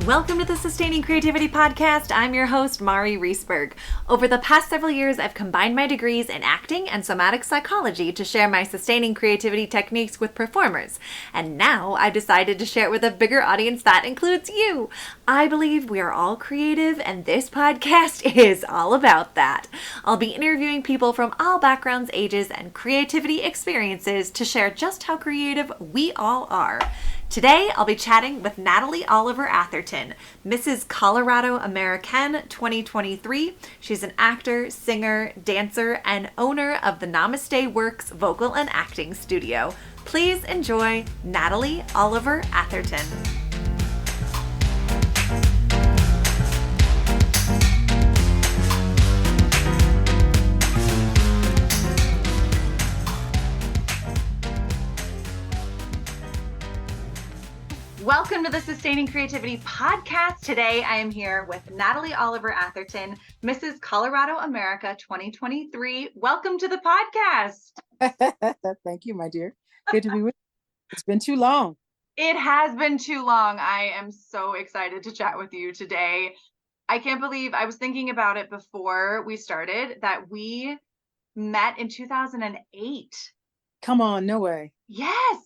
Welcome to the Sustaining Creativity Podcast. I'm your host, Mari Riesberg. Over the past several years, I've combined my degrees in acting and somatic psychology to share my sustaining creativity techniques with performers. And now I've decided to share it with a bigger audience that includes you. I believe we are all creative, and this podcast is all about that. I'll be interviewing people from all backgrounds, ages, and creativity experiences to share just how creative we all are. Today, I'll be chatting with Natalie Oliver-Atherton, Mrs. Colorado American 2023. She's an actor, singer, dancer, and owner of the Namasté Works vocal and acting studio. Please enjoy Natalie Oliver-Atherton. Welcome to the Sustaining Creativity Podcast. Today, I am here with Natalie Oliver-Atherton, Mrs. Colorado America 2023. Welcome to the podcast. Thank you, my dear. Good to be with you. It's been too long. It has been too long. I am so excited to chat with you today. I can't believe I was thinking about it before we started that we met in 2008. Come on, no way. Yes.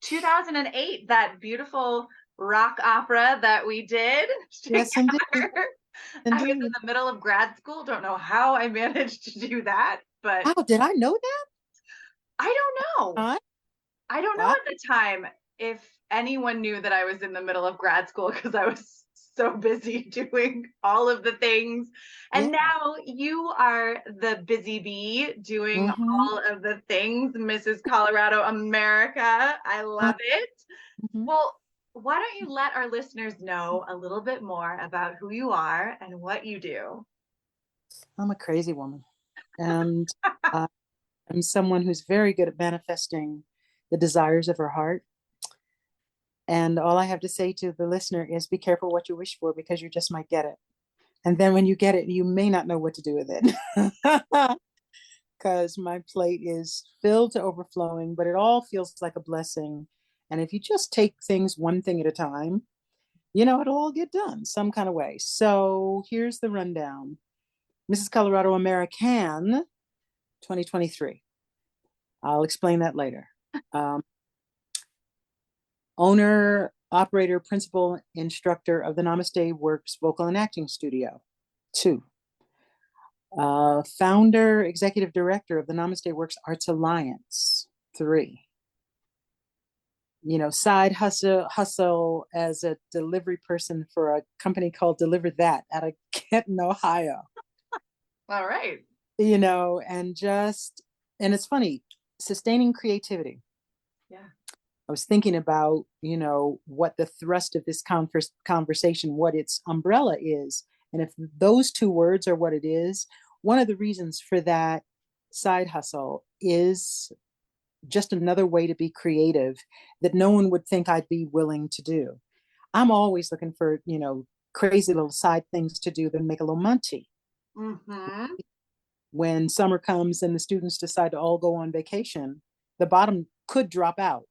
2008, that beautiful rock opera that we did together. Yes, indeed. I was in the middle of grad school. Don't know how I managed to do that, but how did I know that? I don't know. I don't know at the time if anyone knew that I was in the middle of grad school because I was so busy doing all of the things. And now you are the busy bee doing all of the things, Mrs. Colorado America. I love it. Well, why don't you let our listeners know a little bit more about who you are and what you do? I'm a crazy woman. And I'm someone who's very good at manifesting the desires of her heart. And all I have to say to the listener is be careful what you wish for because you just might get it. And then when you get it, you may not know what to do with it. Because my plate is filled to overflowing, but it all feels like a blessing. And if you just take things one thing at a time, it'll all get done some kind of way. So here's the rundown. Mrs. Colorado American 2023. I'll explain that later. Owner, operator, principal, instructor of the Namasté Works vocal and acting studio. 2. Founder, executive director of the Namasté Works Arts Alliance. 3. Side hustle as a delivery person for a company called Deliver That out of Kenton, Ohio. All right. And it's funny, sustaining creativity. Yeah. I was thinking about, what the thrust of this conversation, what its umbrella is. And if those two words are what it is, one of the reasons for that side hustle is just another way to be creative that no one would think I'd be willing to do. I'm always looking for, crazy little side things to do that make a little munty. When summer comes and the students decide to all go on vacation, the bottom could drop out.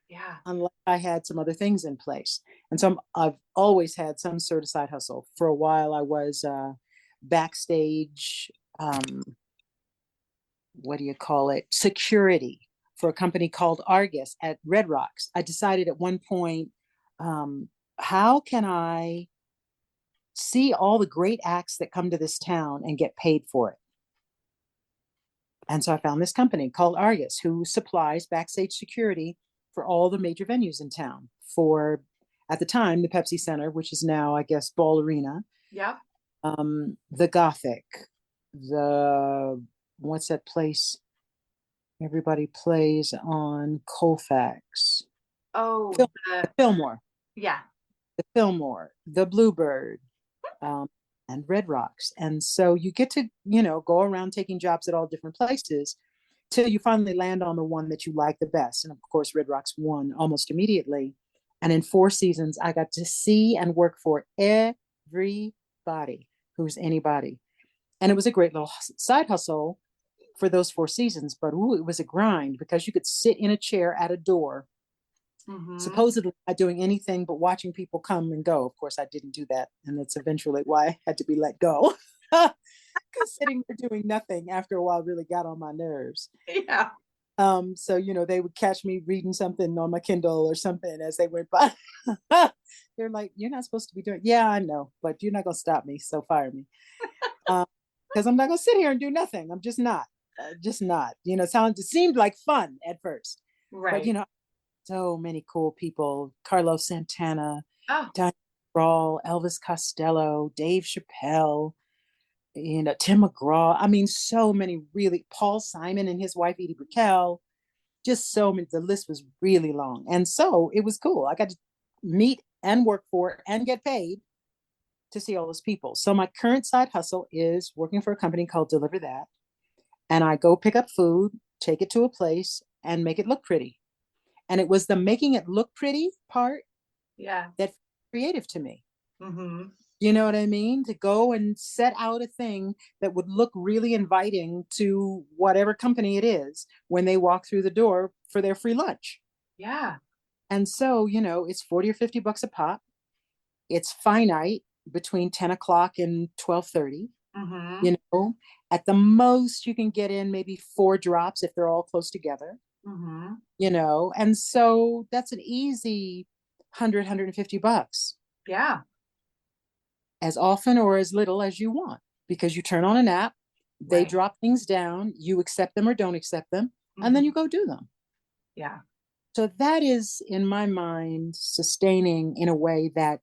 Yeah. Unless I had some other things in place. And so I've always had some sort of side hustle. For a while, I was backstage, security for a company called Argus at Red Rocks. I decided at one point, how can I see all the great acts that come to this town and get paid for it? And so I found this company called Argus, who supplies backstage security for all the major venues in town for, at the time, the Pepsi Center, which is now, I guess, Ball Arena. Yeah. The Gothic, what's that place everybody plays on Colfax? Oh, the Fillmore. Yeah. The Fillmore, the Bluebird, and Red Rocks. And so you get to, go around taking jobs at all different places till you finally land on the one that you like the best. And of course, Red Rocks won almost immediately. And in 4 seasons, I got to see and work for everybody who's anybody. And it was a great little side hustle for those 4 seasons. But it was a grind because you could sit in a chair at a door Mm-hmm. supposedly not doing anything but watching people come and go. Of course, I didn't do that. And that's eventually why I had to be let go. Because sitting there doing nothing after a while really got on my nerves. Yeah. So, they would catch me reading something on my Kindle or something as they went by. They're like, you're not supposed to be doing, yeah, I know, but you're not going to stop me. So fire me. Because I'm not going to sit here and do nothing. I'm just not. Just not. It seemed like fun at first. But, Right. so many cool people: Carlos Santana, Oh, Diane Rawl, Elvis Costello, Dave Chappelle, Tim McGraw. I mean, so many really, Paul Simon and his wife Edie Brickell, just so many. The list was really long. And so it was cool. I got to meet and work for and get paid to see all those people. So my current side hustle is working for a company called Deliver That. And I go pick up food, take it to a place, and make it look pretty. And it was the making it look pretty part yeah. that creative to me. Mm-hmm. You know what I mean? To go and set out a thing that would look really inviting to whatever company it is when they walk through the door for their free lunch. Yeah. And so, it's 40 or 50 bucks a pop. It's finite between 10 o'clock and 12:30. Mm-hmm. You know, at the most you can get in maybe 4 drops if they're all close together. Mm-hmm. And so that's an easy 150 bucks, Yeah. as often or as little as you want, because you turn on an app, they Right. drop things down, you accept them or don't accept them, and then Mm-hmm. you go do them. Yeah. So that is, in my mind, sustaining in a way that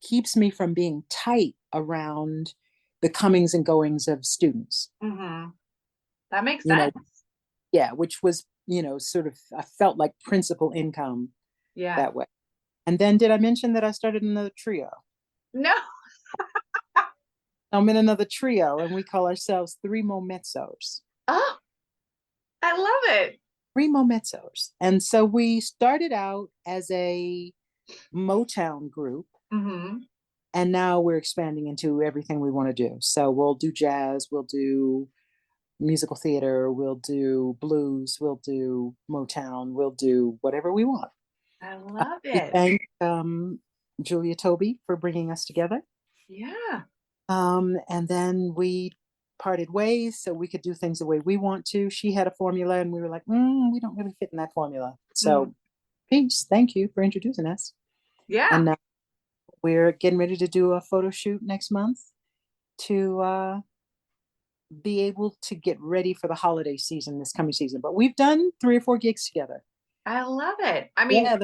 keeps me from being tight around the comings and goings of students. Mm-hmm. That makes You sense. know, yeah, which was, sort of, I felt like principal income Yeah. that way. And then did I mention that I started another trio? No. I'm in another trio, and we call ourselves Three Mezzos. Oh, I love it. Three Mezzos. And so we started out as a Motown group, Mm-hmm. and now we're expanding into everything we want to do. So we'll do jazz, we'll do musical theater, we'll do blues, we'll do Motown, we'll do whatever we want. I love We it. thank Julia Toby for bringing us together. Yeah. And then we parted ways so we could do things the way we want to. She had a formula, and we were like, we don't really fit in that formula. Mm. So, peace. Thank you for introducing us. Yeah. And now we're getting ready to do a photo shoot next month to be able to get ready for the holiday season this coming season. But we've done 3 or 4 gigs together. I love it. I mean, Yeah,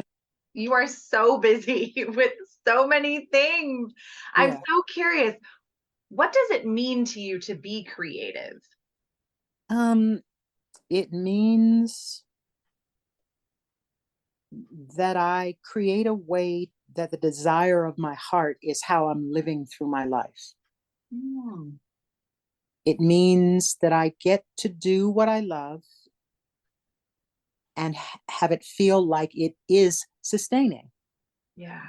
you are so busy with so many things. I'm yeah. so curious. What does it mean to you to be creative? Um, it means that I create a way that the desire of my heart is how I'm living through my life. Mm. It means that I get to do what I love and have it feel like it is sustaining, Yeah.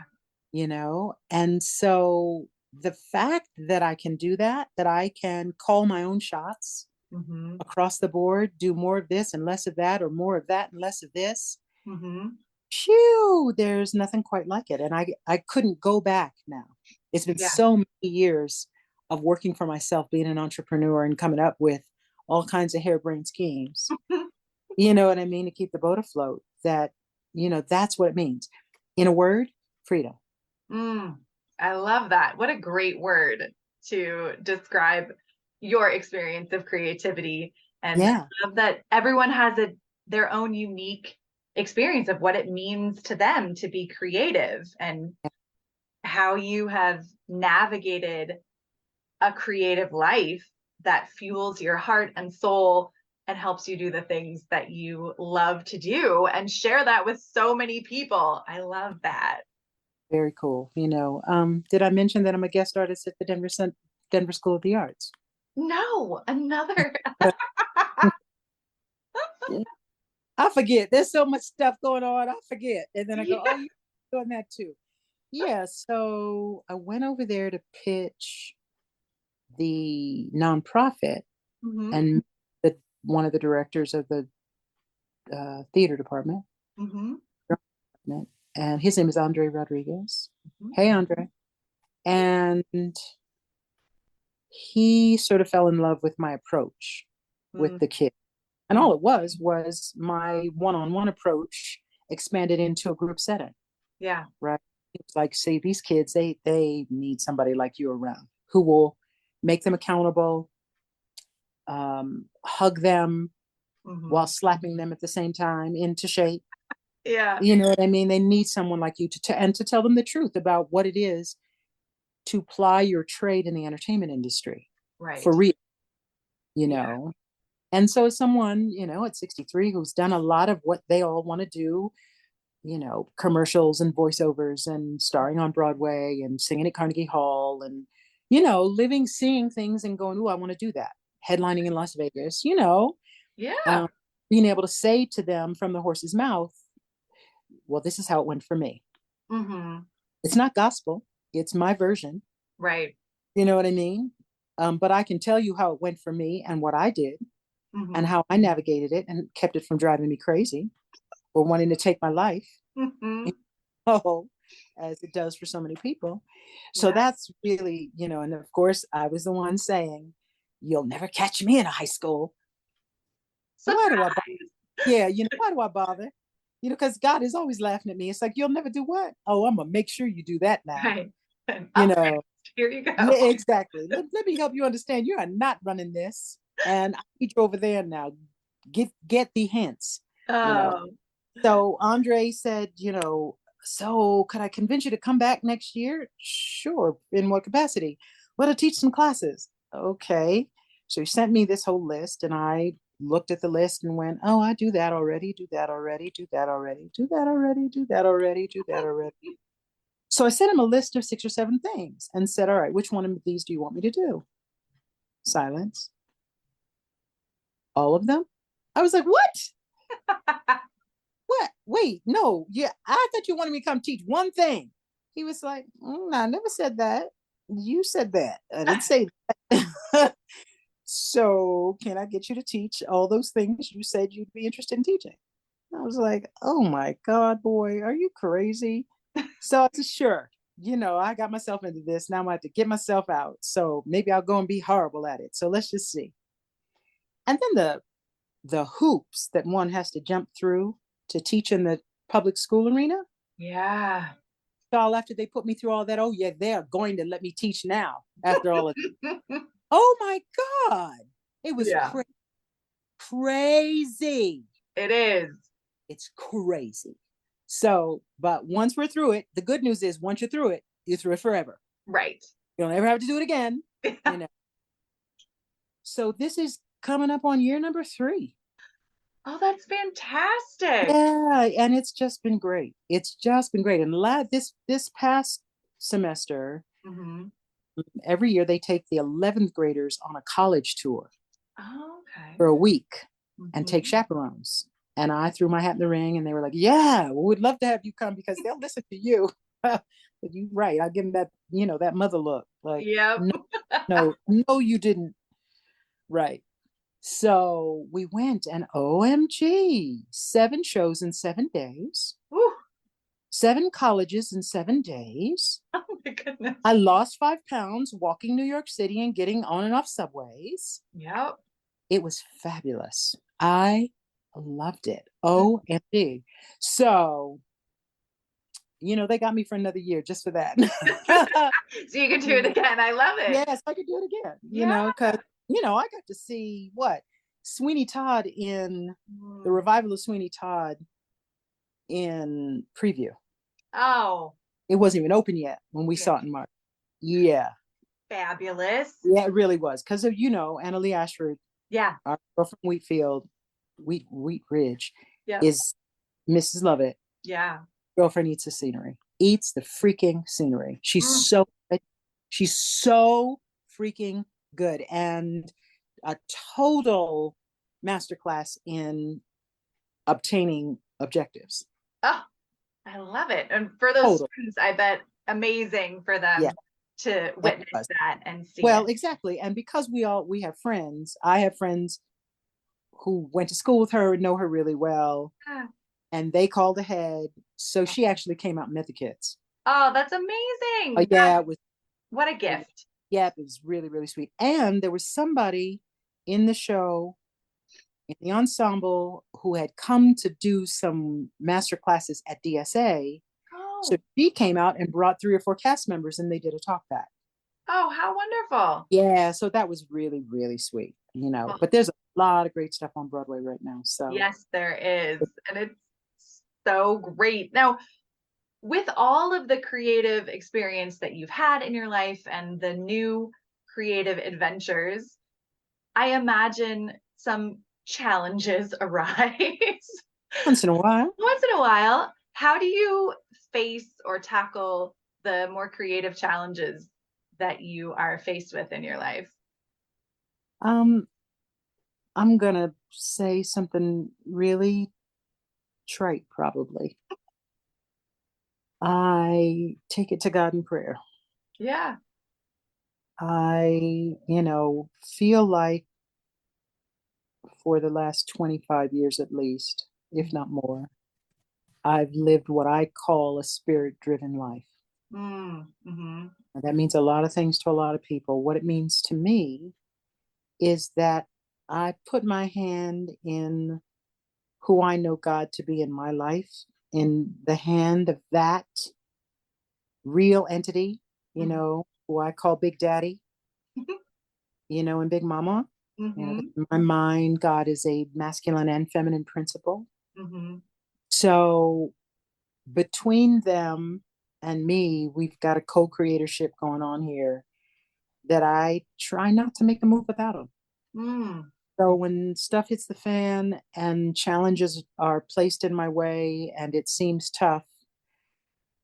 And so the fact that I can do that, that I can call my own shots Mm-hmm. across the board, do more of this and less of that, or more of that and less of this, Mm-hmm. phew, there's nothing quite like it. And I couldn't go back now. It's been Yeah. so many years of working for myself, being an entrepreneur and coming up with all kinds of harebrained schemes. You know what I mean? To keep the boat afloat, that's what it means. In a word, freedom. Mm. I love that. What a great word to describe your experience of creativity. And I Yeah. love that everyone has their own unique experience of what it means to them to be creative and how you have navigated a creative life that fuels your heart and soul and helps you do the things that you love to do and share that with so many people. I love that. Very cool. Did I mention that I'm a guest artist at the Denver School of the Arts? No, another. Yeah. I forget. There's so much stuff going on. I forget. And then I go, Yeah. oh, you're doing that too. Yeah. So I went over there to pitch the nonprofit, Mm-hmm. and one of the directors of the theater department. Mm-hmm. and his name is Andre Rodriguez. Mhm. Hey, Andre. And he sort of fell in love with my approach with Mm. the kid. And all it was my one-on-one approach expanded into a group setting. Yeah. Right. It's like, see, these kids, they need somebody like you around who will make them accountable, hug them while slapping them at the same time into shape. Yeah. You know what I mean? They need someone like you and to tell them the truth about what it is to ply your trade in the entertainment industry. Right. For real, you know. And so as someone, at 63 who's done a lot of what they all want to do, commercials and voiceovers and starring on Broadway and singing at Carnegie Hall and, living, seeing things and going, oh, I want to do that. Headlining in Las Vegas, Yeah. being able to say to them from the horse's mouth, well, this is how it went for me. Mm-hmm. It's not gospel. It's my version. Right. You know what I mean? But I can tell you how it went for me and what I did and how I navigated it and kept it from driving me crazy or wanting to take my life. Oh, as it does for so many people. So that's really, and of course I was the one saying, you'll never catch me in a high school. Surprise. Why do I yeah, why do I bother? Because God is always laughing at me. It's like, you'll never do what? Oh, I'm gonna make sure you do that now. Right. Here you go. Yeah, exactly. Let me help you understand. You are not running this. And I need you over there now. Get the hints. Oh. So Andre said, so could I convince you to come back next year? Sure. In what capacity? Well, to teach some classes. Okay. So he sent me this whole list and I looked at the list and went, oh, I do that already, do that already, do that already, do that already, do that already, do that already. So I sent him a list of 6 or 7 things and said, all right, which one of these do you want me to do? Silence. All of them? I was like, what? What? Wait, no. Yeah, I thought you wanted me to come teach one thing. He was like, I never said that. You said that. I didn't say that. So can I get you to teach all those things you said you'd be interested in teaching? I was like, oh my God, boy, are you crazy? So I said, sure. I got myself into this. Now I'm going to have to get myself out. So maybe I'll go and be horrible at it. So let's just see. And then the hoops that one has to jump through to teach in the public school arena. Yeah. So after they put me through all that, oh yeah, they're going to let me teach now after all of it. Oh my God. It was crazy. It is. It's crazy. So, but once we're through it, the good news is once you're through it forever. Right. You don't ever have to do it again. So this is coming up on year number 3. Oh, that's fantastic. Yeah, and it's just been great. It's just been great. And this past semester, every year they take the 11th graders on a college tour for a week and take chaperones. And I threw my hat in the ring and they were like, yeah, we'd love to have you come because they'll listen to you. But you're right. I'll give them that, that mother look. Like, no, you didn't. Right. So we went and OMG, 7 shows in 7 days. Woo. 7 colleges in 7 days. Oh my goodness. I lost 5 pounds walking New York City and getting on and off subways. Yep. It was fabulous. I loved it. OMG. So, they got me for another year just for that. So you can do it again. I love it. Yes, I could do it again. Because I got to see Sweeney Todd in the revival of Sweeney Todd in preview. Oh. It wasn't even open yet when we saw it in March. Yeah. Fabulous. Yeah, it really was. Because of, Annalie Ashford. Yeah. Our girl from Wheat Ridge is Mrs. Lovett. Yeah. Girlfriend eats the scenery. Eats the freaking scenery. She's so freaking good. And a total masterclass in obtaining objectives. Oh, I love it. And for those students, I bet amazing for them to witness that and see it. Exactly. And because we have friends, I have friends who went to school with her and know her really well. And they called ahead So she actually came out and met the kids. Oh, that's Oh amazing. yeah, it was. What a gift. Yeah, it was really, really sweet. And there was somebody in the show, in the ensemble, who had come to do some master classes at DSA. So Oh, she came out and brought 3 or 4 cast members, and they did a talk back. oh, how wonderful. Yeah, so that was really, really sweet, you know. Well, But there's a lot of great stuff on Broadway right now. So yes, there is. And it's so great. Now, with all of the creative experience that you've had in your life and the new creative adventures, I imagine some challenges arise once in a while, once in a while. How do you face or tackle the more creative challenges that you are faced with in your life? um, I'm gonna say something really trite, probably. I take it to God in prayer. Yeah. I, feel like for the last 25 years at least, if not more, I've lived what I call a spirit-driven life. Mm-hmm. And that means a lot of things to a lot of people. What it means to me is that I put my hand in who I know God to be in my life, in the hand of that real entity, who I call Big Daddy, and Big Mama. Mm-hmm. In my mind, God is a masculine and feminine principle. Mm-hmm. So between them and me, we've got a co-creatorship going on here that I try not to make a move without them. Mm. So when stuff hits the fan and challenges are placed in my way and it seems tough,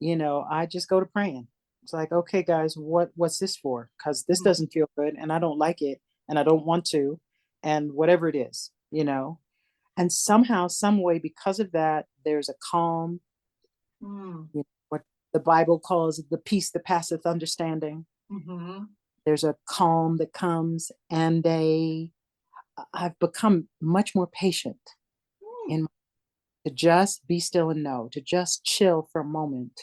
I just go to praying. It's like, okay, guys, what's this for? Because this doesn't feel good and I don't like it and I don't want to, and whatever it is. And somehow, some way, because of that, there's a calm, Mm. what the Bible calls the peace that passeth understanding. Mm-hmm. There's a calm that comes, and I've become much more patient in to just be still and know, to just chill for a moment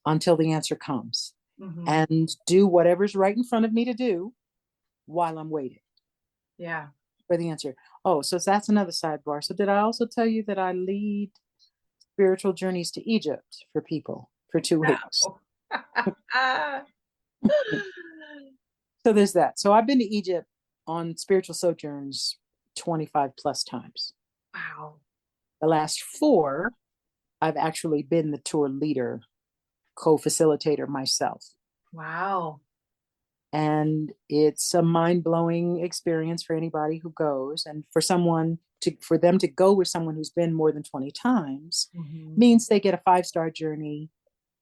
until the answer comes, Mm-hmm. and do whatever's right in front of me to do while I'm waiting Yeah. for the answer. Oh, so that's another sidebar. So did I also tell you that I lead spiritual journeys to Egypt for people for 2 weeks? No. Ah. So there's that. So I've been to Egypt on spiritual sojourns 25 plus times. Wow. The last 4, I've actually been the tour leader, co-facilitator myself. Wow. And it's a mind-blowing experience for anybody who goes. And for them to go with someone who's been more than 20 times Mm-hmm. means they get a 5-star journey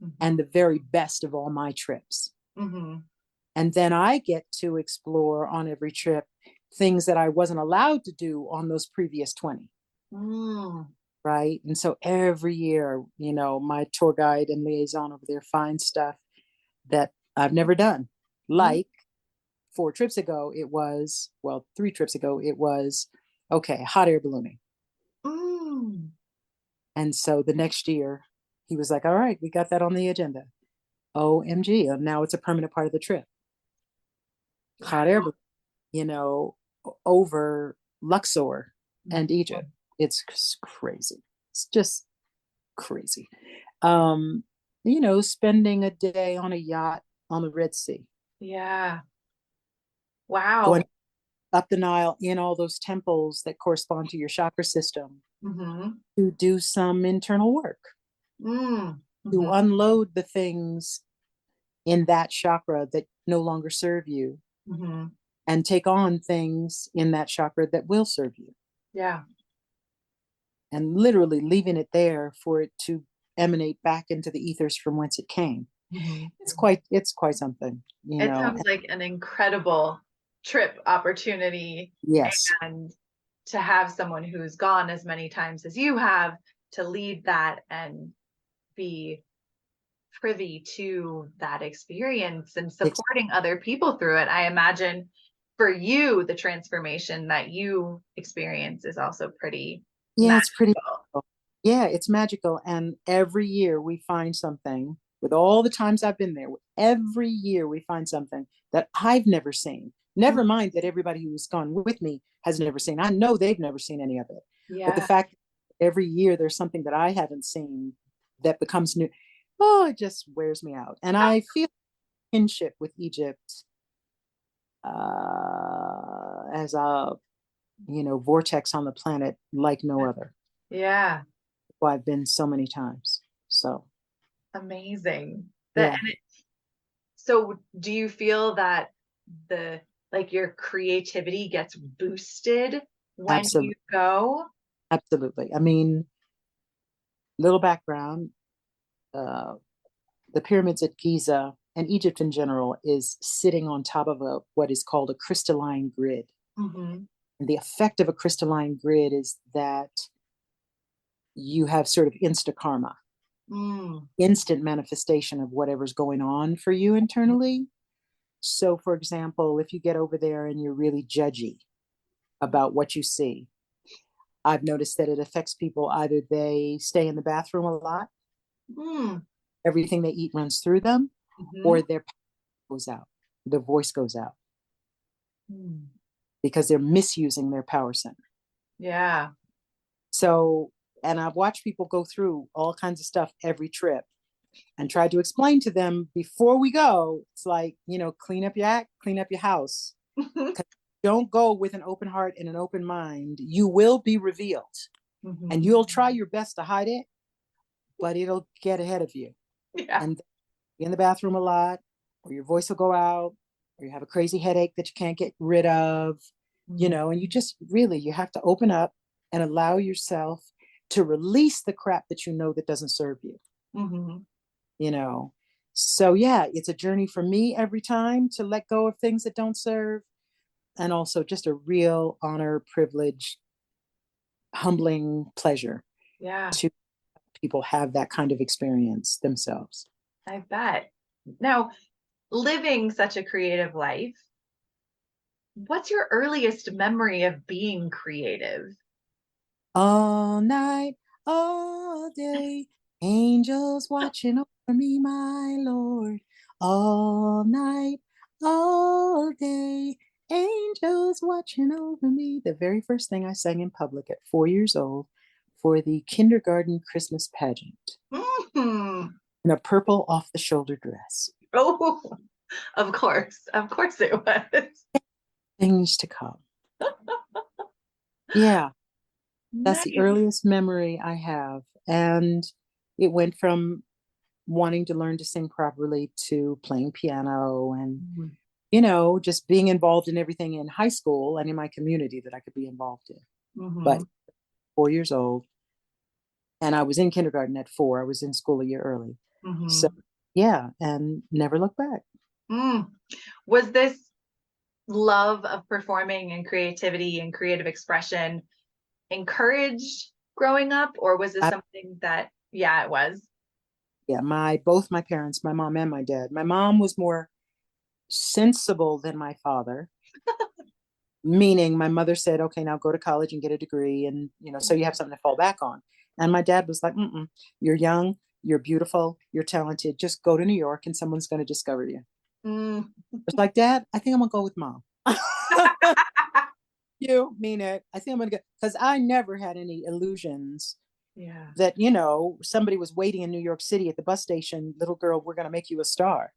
Mm-hmm. and the very best of all my trips. Mm-hmm. And then I get to explore on every trip things that I wasn't allowed to do on those previous 20. Mm. Right. And so every year, my tour guide and liaison over there finds stuff that I've never done. Mm. Like 3 trips ago, it was, okay, hot air ballooning. Mm. And so the next year, he was like, all right, we got that on the agenda. OMG. And now it's a permanent part of the trip. Hot air balloon, you know, over Luxor and Egypt. It's crazy. It's just crazy. Um, spending a day on a yacht on the Red Sea, Yeah. going Wow. up the Nile in all those temples that correspond to your chakra system Mm-hmm. to do some internal work, Mm. to Mm-hmm. unload the things in that chakra that no longer serve you Mm-hmm. and take on things in that chakra that will serve you. Yeah. And literally leaving it there for it to emanate back into the ethers from whence it came. Mm-hmm. It's quite something, It sounds like an incredible trip opportunity, Yes. and to have someone who's gone as many times as you have to lead that and be privy to that experience and supporting other people through it. I imagine for you, the transformation that you experience is also pretty Yeah, it's pretty magical. cool. Yeah, it's magical. And every year we find something, with all the times I've been there, every year we find something that I've never seen. Never Mm. mind that everybody who's gone with me has never seen. I know they've never seen any of it. But the Yeah. fact that every year there's something that I haven't seen that becomes new, oh, it just wears me out. And I feel kinship with Egypt as a, vortex on the planet like no other. Yeah. Why I've been so many times. So Amazing. That yeah, and it, so do you feel that the like your creativity gets boosted when you absolutely, go? absolutely. I mean, little background: uh, the pyramids at Giza and Egypt in general is sitting on top of a what is called a crystalline grid. Mm-hmm. And the effect of a crystalline grid is that you have sort of insta karma, Mm. instant manifestation of whatever's going on for you internally. So, for example, if you get over there and you're really judgy about what you see, I've noticed that it affects people. Either they stay in the bathroom a lot, Mm. everything they eat runs through them, Mm-hmm. or their power goes out, their voice goes out Mm. because they're misusing their power center. Yeah. So, and I've watched people go through all kinds of stuff every trip and try to explain to them before we go. It's like, clean up your act, clean up your house. Don't go with an open heart and an open mind. You will be revealed and Mm-hmm. you'll try your best to hide it, but it'll get ahead of you. Yeah. And be in the bathroom a lot, or your voice will go out, or you have a crazy headache that you can't get rid of, Mm. and you just really, you have to open up and allow yourself to release the crap that that doesn't serve you, Mm-hmm. you know. So yeah, it's a journey for me every time to let go of things that don't serve, and also just a real honor, privilege, humbling pleasure Yeah, to people have that kind of experience themselves. I bet. Now, living such a creative life, what's your earliest memory of being creative? All night, all day, angels watching over me, my Lord. All night, all day, angels watching over me. The very first thing I sang in public at 4 years old for the kindergarten Christmas pageant Hmm. in a purple off the shoulder dress. Oh, of course it was. Things to come. Yeah, that's the Nice. earliest memory I have. And it went from wanting to learn to sing properly to playing piano and, just being involved in everything in high school and in my community that I could be involved in. But Mm-hmm. 4 years old, and I was in kindergarten at 4, I was in school a year early. So, Mm-hmm. yeah, and never look back. Mm. Was this love of performing and creativity and creative expression encouraged growing up, or was this I, something that, yeah, it was? yeah, both my parents, my mom and my dad. My mom was more sensible than my father, meaning my mother said, okay, now go to college and get a degree, and so you have something to fall back on. And my dad was like, mm-mm, you're young, you're beautiful, you're talented, just go to New York and someone's going to discover you. Mm. It's like, Dad, I think I'm gonna go with Mom. You mean it? I think I'm gonna go, because I never had any illusions Yeah. that somebody was waiting in New York City at the bus station, little girl, we're going to make you a star.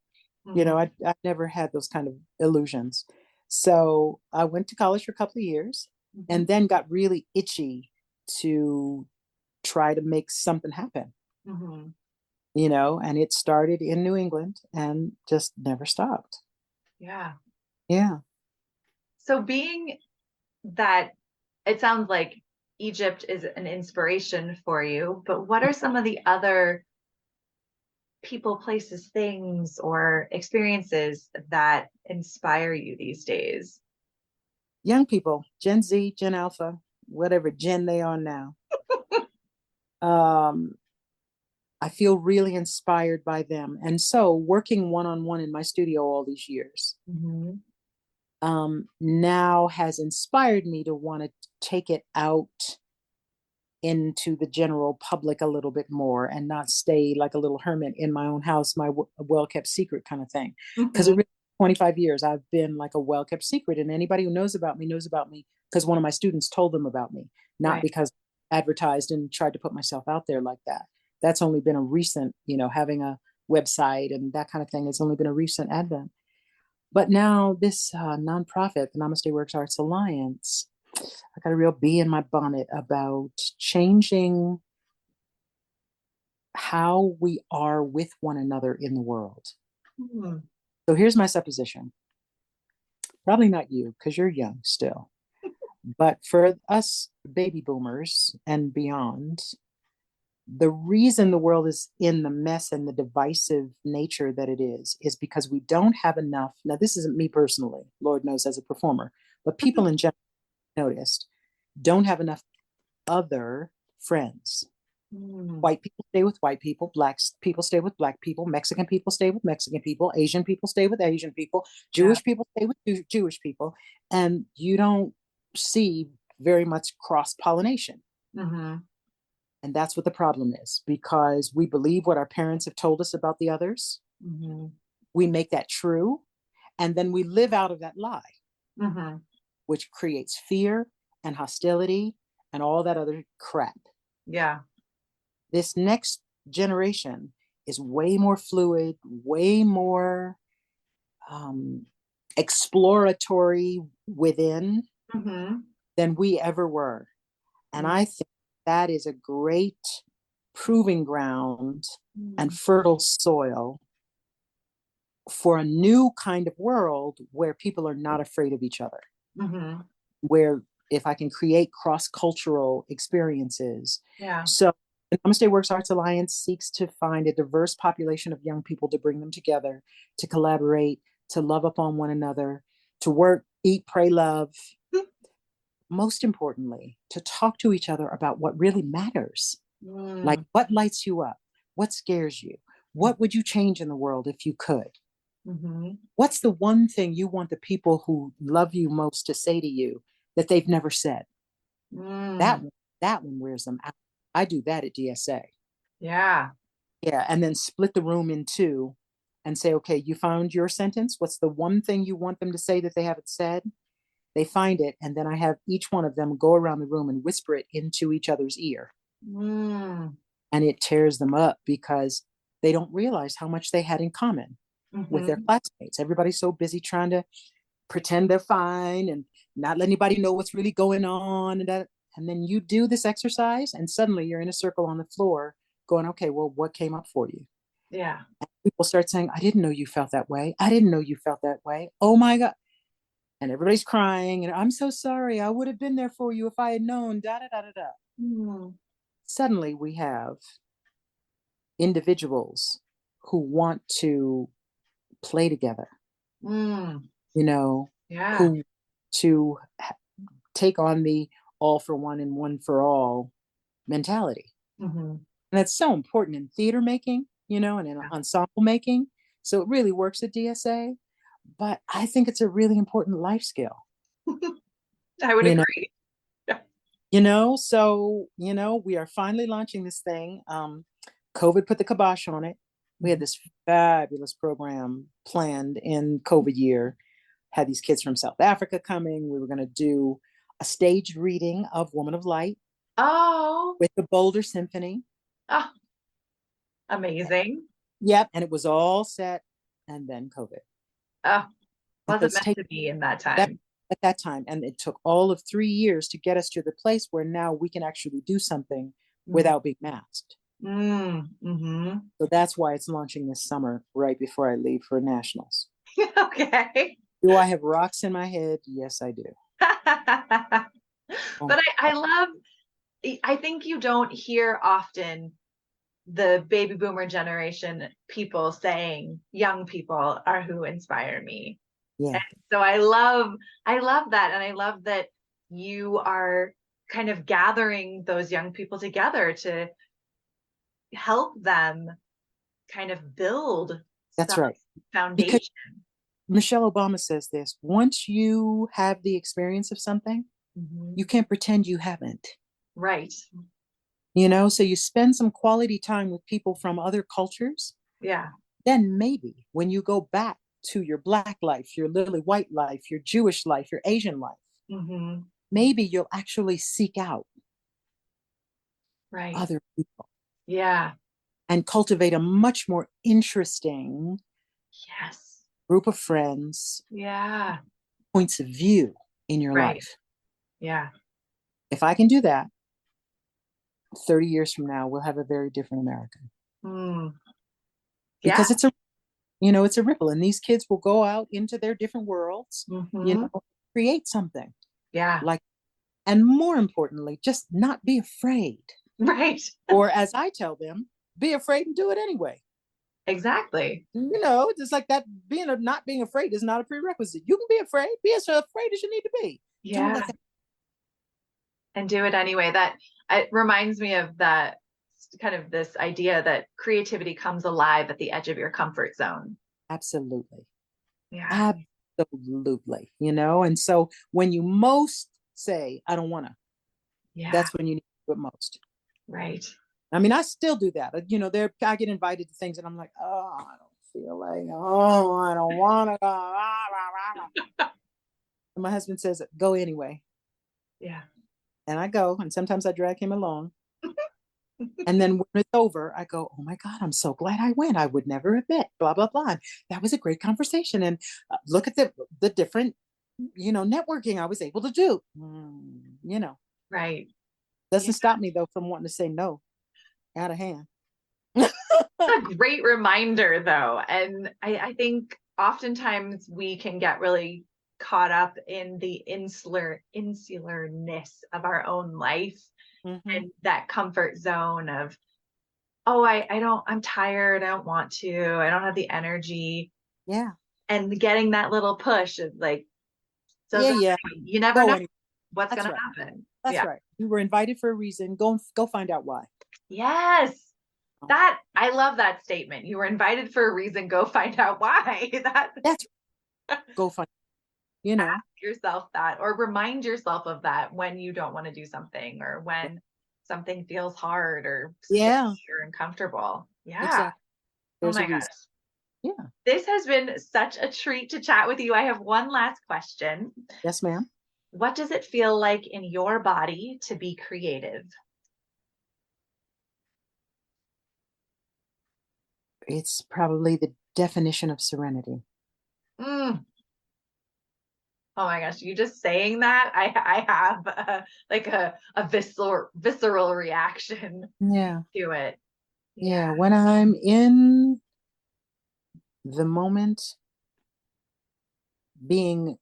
Mm-hmm. I never had those kind of illusions. So I went to college for a couple of years Mm-hmm. and then got really itchy to try to make something happen, Mm-hmm. and it started in New England and just never stopped. Yeah. Yeah. So being that it sounds like Egypt is an inspiration for you, but what are some of the other people, places, things, or experiences that inspire you these days? Young people, Gen Z, Gen Alpha, whatever Gen they are now. Um, I feel really inspired by them. And so working one-on-one in my studio all these years Mm-hmm. now has inspired me to want to take it out into the general public a little bit more and not stay like a little hermit in my own house, my well-kept secret kind of thing. Because it really, 25 years, I've been like a well-kept secret, and anybody who knows about me because one of my students told them about me, not because I advertised and tried to put myself out there like that. That's only been a recent, having a website and that kind of thing has only been a recent advent. But now this nonprofit, the Namasté Works Arts Alliance, I got a real bee in my bonnet about changing how we are with one another in the world. Mm-hmm. So here's my supposition. Probably not you, because you're young still. But for us baby boomers and beyond, the reason the world is in the mess and the divisive nature that it is because we don't have enough. Now, this isn't me personally, Lord knows, as a performer, but people in general noticed don't have enough other friends. White people stay with white people, black people stay with black people, Mexican people stay with Mexican people, Asian people stay with Asian people, Jewish people stay with Jewish people, and you don't see very much cross-pollination. Mm-hmm. And that's what the problem is, because we believe what our parents have told us about the others. Mm-hmm. We make that true, and then we live out of that lie, mm-hmm. which creates fear and hostility and all that other crap. Yeah. This next generation is way more fluid, way more exploratory within mm-hmm. than we ever were. And I think that is a great proving ground and fertile soil for a new kind of world where people are not afraid of each other. Mm-hmm. Where if I can create cross-cultural experiences. Yeah. So the Namasté Works Arts Alliance seeks to find a diverse population of young people to bring them together, to collaborate, to love upon one another, to work, eat, pray, love. Most importantly, to talk to each other about what really matters. Like what lights you up? What scares you? What would you change in the world if you could? Mm-hmm. What's the one thing you want the people who love you most to say to you that they've never said? That one wears them out. I do that at DSA. Yeah. Yeah. And then split the room in two and say, okay, you found your sentence. What's the one thing you want them to say that they haven't said? They find it. And then I have each one of them go around the room and whisper it into each other's ear. And it tears them up because they don't realize how much they had in common with their classmates. Everybody's so busy trying to pretend they're fine and not let anybody know what's really going on and that. And then you do this exercise and suddenly you're in a circle on the floor going, okay, well, what came up for you? Yeah. And people start saying, I didn't know you felt that way. I didn't know you felt that way. Oh my God. And everybody's crying and I'm so sorry. I would have been there for you if I had known, da, da, da, da, da. Suddenly we have individuals who want to play together, who to take on the all for one and one for all mentality. And that's so important in theater making, and in ensemble making. So it really works at DSA, but I think it's a really important life skill. I would agree. So, we are finally launching this thing. COVID put the kibosh on it. We had this fabulous program planned in COVID year, had these kids from South Africa coming. We were going to do a staged reading of Woman of Light. Oh. With the Boulder Symphony. Oh. Amazing. Yep. And it was all set. And then COVID. Oh. Wasn't meant to be in that time. At that time. And it took all of 3 years to get us to the place where now we can actually do something without being masked. So that's why it's launching this summer, right before I leave for nationals. Okay. Do I have rocks in my head? Yes, I do. But I think you don't hear often the baby boomer generation people saying young people are who inspire me. Yeah. And so I love that. And I love that you are kind of gathering those young people together to help them kind of build that's right foundation. Because Michelle Obama says this: once you have the experience of something, you can't pretend you haven't. Right. So you spend some quality time with people from other cultures. Yeah. Then maybe when you go back to your Black life, your lily white life, your Jewish life, your Asian life, Mm-hmm. maybe you'll actually seek out Right. other people Yeah. and cultivate a much more interesting Yes. group of friends, Yeah. points of view in your Right. life. Yeah. If I can do that, 30 years from now, we'll have a very different America. Mm. Yeah. Because it's a ripple, and these kids will go out into their different worlds, Mm-hmm. create something Yeah. like, and more importantly, just not be afraid. Right. Or as I tell them, be afraid and do it anyway. Exactly. Just like that, not being afraid is not a prerequisite. You can be afraid, be as afraid as you need to be. Do it Yeah. like that. And do it anyway. That it reminds me of that kind of this idea that creativity comes alive at the edge of your comfort zone. Absolutely. Yeah. Absolutely. And so when you most say, I don't want to, Yeah. that's when you need to do it most. Right. I mean, I still do that. I get invited to things and I'm like, oh, I don't feel like, oh, I don't want to go. And my husband says, go anyway. Yeah. And I go, and sometimes I drag him along. And then when it's over, I go, oh my God, I'm so glad I went. I would never have met, blah, blah, blah. And that was a great conversation. And look at the different, networking I was able to do. Right. Yeah. Doesn't stop me though from wanting to say no, out of hand. A great reminder though. And I think oftentimes we can get really caught up in the insularness of our own life Mm-hmm. and that comfort zone of, oh, I'm tired, I don't want to, I don't have the energy. Yeah. And getting that little push of like, so Yeah. Yeah. you never Go know anyway. what's That's gonna right. happen. That's Yeah. right. You were invited for a reason. Go find out why. Yes. That I love that statement. You were invited for a reason. Go find out why. That That's go find, ask yourself that or remind yourself of that when you don't want to do something or when something feels hard or scary Yeah, or uncomfortable. Yeah. exactly. Oh There's a my reason. gosh. Yeah. This has been such a treat to chat with you. I have one last question. Yes, ma'am. What does it feel like in your body to be creative? It's probably the definition of serenity. Mm. Oh my gosh, you just saying that, I have like a visceral reaction Yeah. to it. Yeah. Yeah. When I'm in the moment, being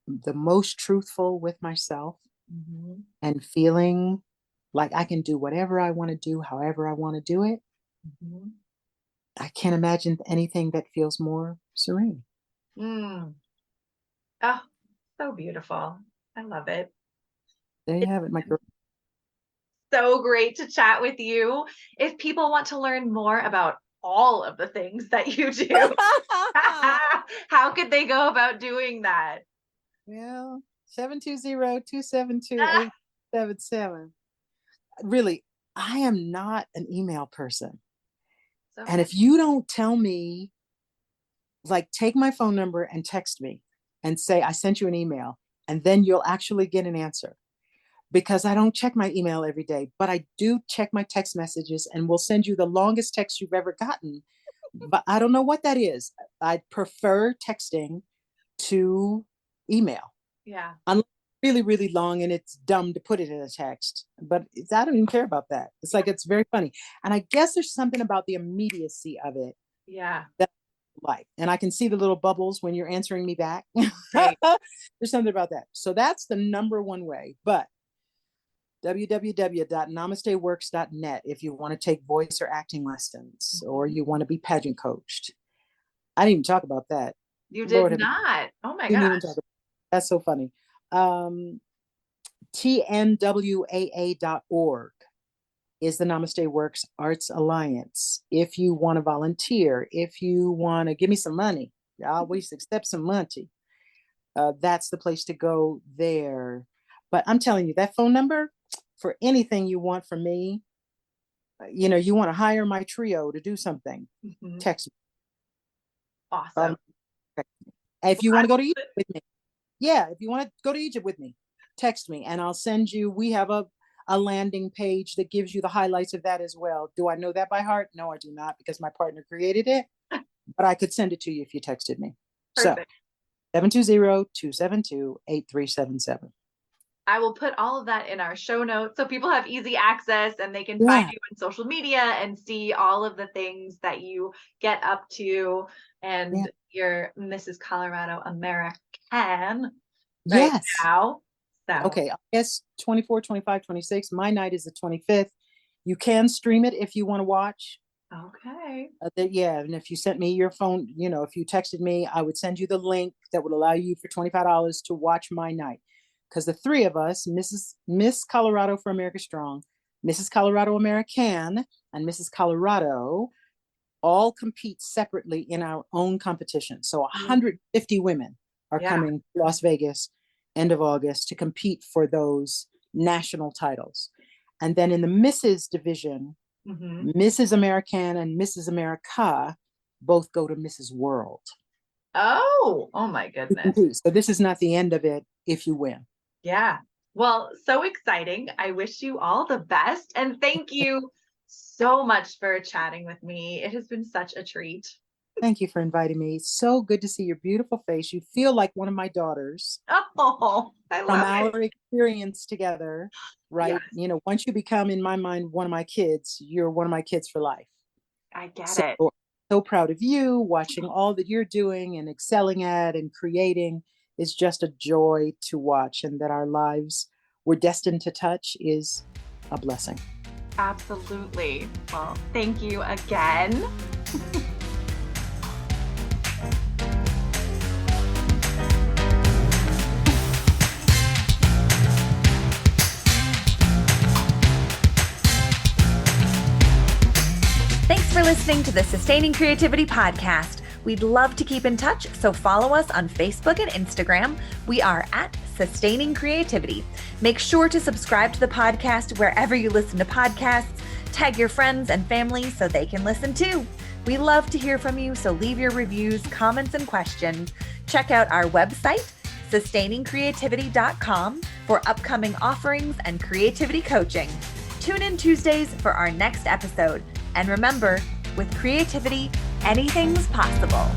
the most truthful with myself Mhm. and feeling like I can do whatever I want to do, however I want to do it, Mhm. I can't imagine anything that feels more serene. Mm. Oh, so beautiful. I love it. There you have it, my girl. So great to chat with you. If people want to learn more about all of the things that you do, how could they go about doing that? Well, 720-272-877. Really, I am not an email person. It's And okay. if you don't tell me, like, take my phone number and text me and say, I sent you an email, and then you'll actually get an answer. Because I don't check my email every day, but I do check my text messages and will send you the longest text you've ever gotten. But I don't know what that is. I prefer texting to email. Yeah. Unless it's really, really long and it's dumb to put it in a text. But I don't even care about that. It's like, it's very funny. And I guess there's something about the immediacy of it Yeah. that I like. And I can see the little bubbles when you're answering me back. Right. There's something about that. So that's the number one way. But www.namasteworks.net if you want to take voice or acting lessons or you want to be pageant coached. I didn't even talk about that. You did Lord, have not. Oh my didn't even gosh. talk about that. That's so funny. TNWAA.org is the Namaste Works Arts Alliance. If you want to volunteer, if you want to give me some money, I always accept some money. That's the place to go there. But I'm telling you, that phone number for anything you want from me, you want to hire my trio to do something, text me. Awesome. If you want to go to Egypt with me, if you want to go to Egypt with me, text me and I'll send you. We have a landing page that gives you the highlights of that as well. Do I know that by heart? No, I do not, because my partner created it, but I could send it to you if you texted me. Perfect. So 720-272-8377. I will put all of that in our show notes so people have easy access and they can find you on social media and see all of the things that you get up to. And you're Mrs. Colorado American now. So. Okay, I guess 24, 25, 26. My night is the 25th. You can stream it if you want to watch. Okay. And if you sent me your phone, if you texted me, I would send you the link that would allow you for $25 to watch my night. Because the three of us, Miss Colorado for America Strong, Mrs. Colorado American, and Mrs. Colorado, all compete separately in our own competition. So 150 women are coming to Las Vegas end of August to compete for those national titles. And then in the Mrs. division, Mrs. American and Mrs. America both go to Mrs. World. Oh my goodness. So this is not the end of it if you win. Yeah. Well, so exciting. I wish you all the best. And thank you so much for chatting with me. It has been such a treat. Thank you for inviting me. So good to see your beautiful face. You feel like one of my daughters. Oh, I love from our experience together, right? Yes. Once you become, in my mind, one of my kids, you're one of my kids for life. I get it. So proud of you. Watching all that you're doing and excelling at and creating is just a joy to watch, and that our lives were destined to touch is a blessing. Absolutely. Well, thank you again. Thanks for listening to the Sustaining Creativity Podcast. We'd love to keep in touch, so follow us on Facebook and Instagram. We are at Sustaining Creativity. Make sure to subscribe to the podcast wherever you listen to podcasts. Tag your friends and family so they can listen too. We love to hear from you, so leave your reviews, comments, and questions. Check out our website, sustainingcreativity.com, for upcoming offerings and creativity coaching. Tune in Tuesdays for our next episode. And remember, with creativity, anything's possible.